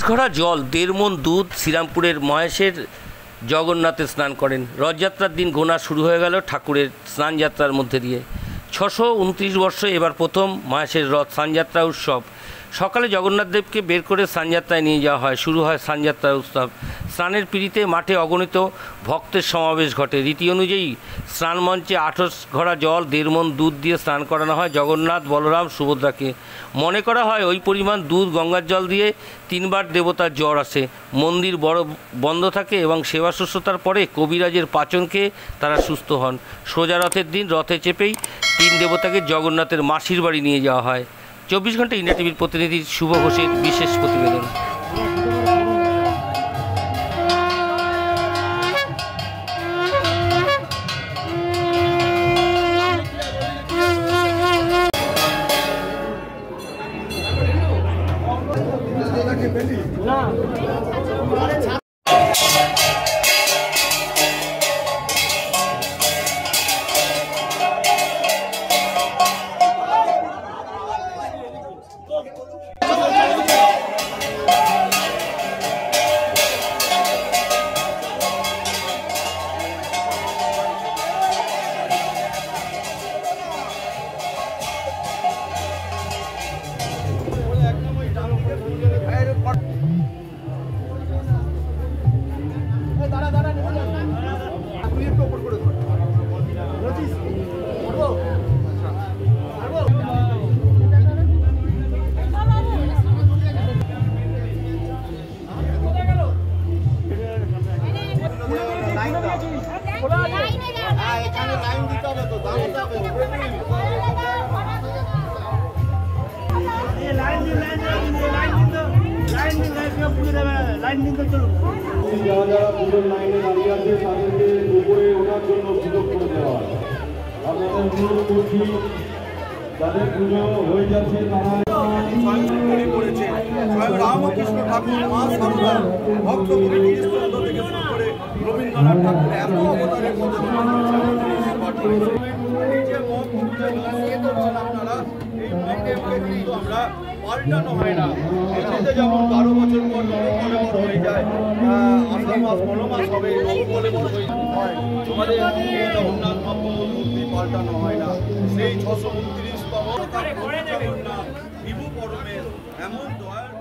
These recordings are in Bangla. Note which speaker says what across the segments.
Speaker 1: ঘোড়া জল 1.5 মণ দুধ শ্রীরামপুরের মহেশের জগন্নাথে স্নান করেন। রথযাত্রার দিন গোনা শুরু হয়ে গেল ঠাকুরের স্নানযাত্রার মধ্যে দিয়ে। 629 বর্ষে এবার প্রথম মহেশের রথ স্নানযাত্রা উৎসব। সকালে জগন্নাথ দেবকে বের করে স্নানযাত্রায় নিয়ে যাওয়া হয়। শুরু হয় স্নানযাত্রা উৎসব। স্নানের পিড়িতে মাঠে অগণিত ভক্তের সমাবেশ ঘটে। রীতি অনুযায়ী স্নান মঞ্চে 28 ঘড়া জল 1.5 মণ দুধ দিয়ে স্নান করানো হয় জগন্নাথ, বলরাম, সুভদ্রাকে। মনে করা হয় ওই পরিমাণ দুধ গঙ্গার জল দিয়ে 3 বার দেবতার জ্বর আসে। মন্দির বন্ধ থাকে এবং সেবা শুশ্রূষার পরে কবিরাজের পাচনকে তারা সুস্থ হন। সোজা রথের দিন রথে চেপেই 3 দেবতাকে জগন্নাথের মাসির বাড়ি নিয়ে যাওয়া হয়। 24 ঘন্টা ইন্ডিয়া টিভির প্রতিনিধি শুভ ঘোষের বিশেষ প্রতিবেদন।
Speaker 2: যারা পুজোর লাইনে দাঁড়িয়ে আছে তাদেরকে উপরে ওঠার জন্য সুযোগ করে দেওয়া হয়। আপনাদের অনুরোধ করছি যাদের পুজো হয়ে যাচ্ছে তারা করেছে রামকৃষ্ণ ঠাকুর, মা সারদা, ভক্ত কবি গিরিশচন্দ্র থেকে শুরু করে রবীন্দ্রনাথ ঠাকুর এত অবতারের মধ্যে আপনারা এই কিন্তু আমরা পাল্টানো হয় না। এমনিতে যেমন 12 বছর পর নবকলেবর হয়ে যায়, আষাঢ় মাস 15 মাস হবে নবকলেবর হয়, আমাদের এই জগন্নাথ মহাপ্রভুর মূর্তি পাল্টানো হয় না। সেই 629তম জগন্নাথ বিভু পরমের এমন দয়ার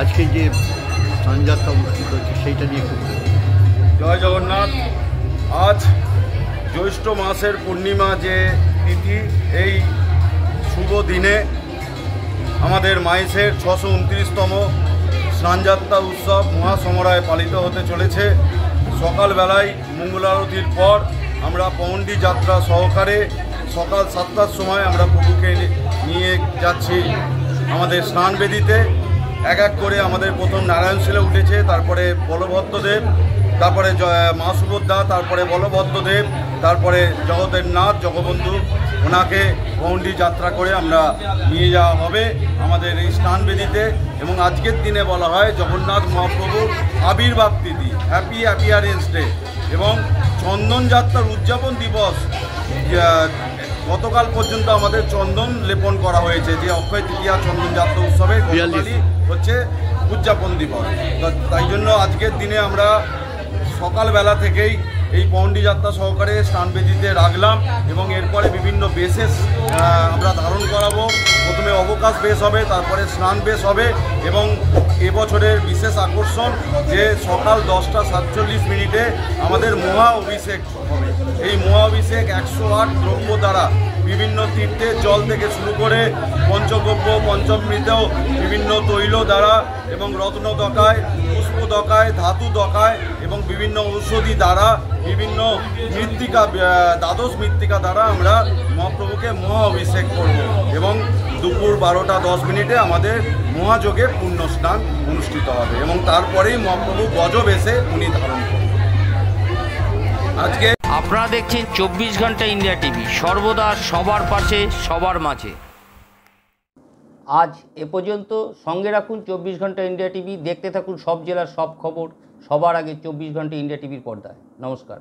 Speaker 3: আজকে যে স্নানযাত্রা অনুষ্ঠিত হচ্ছে সেইটা নিয়ে খুব
Speaker 2: জয় জগন্নাথ। আজ জ্যৈষ্ঠ মাসের পূর্ণিমা যে তিথি, এই শুভ দিনে আমাদের মাইসের 629তম স্নানযাত্রা উৎসব মহাসমরায় পালিত হতে চলেছে। সকালবেলায় মঙ্গলারতির পর আমরা পৌণ্ডী যাত্রা সহকারে সকাল 7টার সময় আমরা প্রভুকে নিয়ে যাচ্ছি আমাদের স্নানবেদিতে। এক এক করে আমাদের প্রথম নারায়ণশিলা উঠেছে, তারপরে বলভদ্রদেব, তারপরে মা সুভদ্রা, তারপরে বলভদ্রদেব, তারপরে জগতের নাথ জগবন্ধু, ওনাকে পৌণ্ডী যাত্রা করে আমরা নিয়ে যাওয়া হবে আমাদের এই স্নানবেদিতে। এবং আজকের দিনে বলা হয় জগন্নাথ মহাপ্রভুর আবির্ভাব তিথি, হ্যাপি অ্যাপিয়ারেন্স ডে, এবং চন্দন যাত্রার উদযাপন দিবস। গতকাল পর্যন্ত আমাদের চন্দন লেপন করা হয়েছে, যে অক্ষয় তৃতীয়া চন্দন যাত্রা উৎসবের হচ্ছে উদযাপন দিবস। তাই জন্য আজকের দিনে আমরা সকালবেলা থেকেই এই পণ্ডী যাত্রা সহকারে স্নানবেদিতে রাখলাম এবং এরপরে বিভিন্ন বেশেস আমরা ধারণ করাবো। প্রথমে অবকাশ বেশ হবে, তারপরে স্নান বেশ হবে এবং এবছরের বিশেষ আকর্ষণ যে সকাল 10:47 আমাদের মহা অভিষেক হবে। এই মহা অভিষেক 108 দ্রব্য দ্বারা বিভিন্ন তীর্থের জল থেকে শুরু করে পঞ্চগব্য পঞ্চমৃতেও বিভিন্ন তৈল দ্বারা এবং রত্ন দকায়, পুষ্প দকায়, ধাতু দকায় এবং বিভিন্ন ঔষধি দ্বারা বিভিন্ন মৃত্তিকা, দ্বাদশ মৃত্তিকা দ্বারা আমরা মহাপ্রভুকে মহা অভিষেক করব এবং দুপুর 12:10 আমাদের মহাযোগের পুণ্য স্নান অনুষ্ঠিত হবে এবং তারপরেই মহাপ্রভু গজবেশে উনি ধারণ করবেন। আজকে
Speaker 1: আপনারা দেখছেন 24 ঘন্টা ইন্ডিয়া টিভি, সর্বদা সবার পাশে সবার মাঝে। আজ এ পর্যন্ত। সঙ্গে রাখুন 24 ঘন্টা ইন্ডিয়া টিভি। দেখতে থাকুন সব জেলার সব খবর সবার আগে 24 ঘন্টা ইন্ডিয়া টিভির পর্দায়। নমস্কার।